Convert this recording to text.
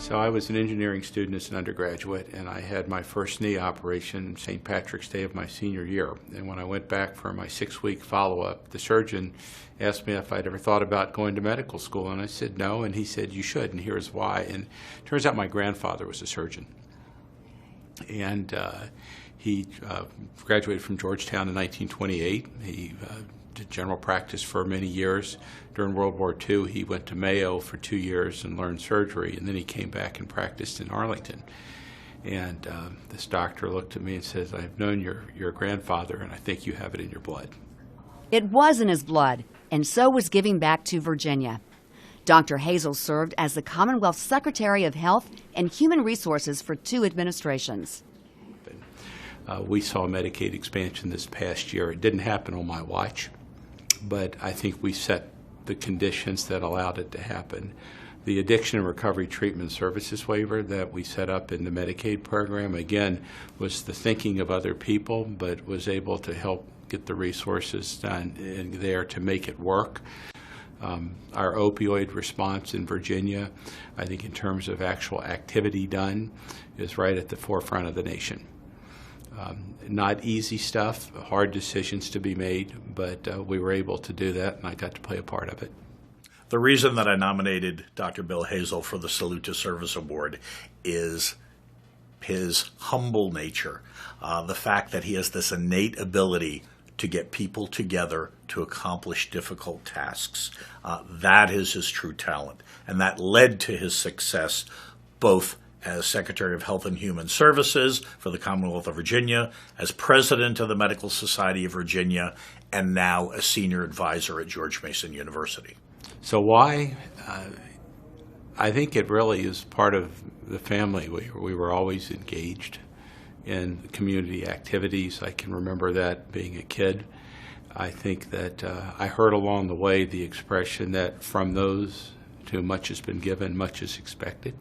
So I was an engineering student as an undergraduate, and I had my first knee operation St. Patrick's Day of my senior year. And when I went back for my 6-week follow-up, the surgeon asked me if I'd ever thought about going to medical school, and I said no, and he said you should, and here's why. And it turns out my grandfather was a surgeon. And he graduated from Georgetown in 1928. He did general practice for many years. During World War II, he went to Mayo for 2 years and learned surgery, and then he came back and practiced in Arlington. And this doctor looked at me and says, "I've known your grandfather, and I think you have it in your blood." It was in his blood, and so was giving back to Virginia. Dr. Hazel served as the Commonwealth Secretary of Health and Human Resources for 2 administrations. We saw Medicaid expansion this past year. It didn't happen on my watch, but I think we set the conditions that allowed it to happen. The Addiction and Recovery Treatment Services waiver that we set up in the Medicaid program, again, was the thinking of other people, but was able to help get the resources done in there to make it work. Our opioid response in Virginia, I think in terms of actual activity done, is right at the forefront of the nation. Not easy stuff, hard decisions to be made, but we were able to do that, and I got to play a part of it. The reason that I nominated Dr. Bill Hazel for the Salute to Service Award is his humble nature, the fact that he has this innate ability to get people together to accomplish difficult tasks. That is his true talent, and that led to his success both as Secretary of Health and Human Services for the Commonwealth of Virginia, as President of the Medical Society of Virginia, and now a Senior Advisor at George Mason University. So why? I think it really is part of the family. We were always engaged in community activities. I can remember that being a kid. I think that I heard along the way the expression that from those to much has been given, much is expected.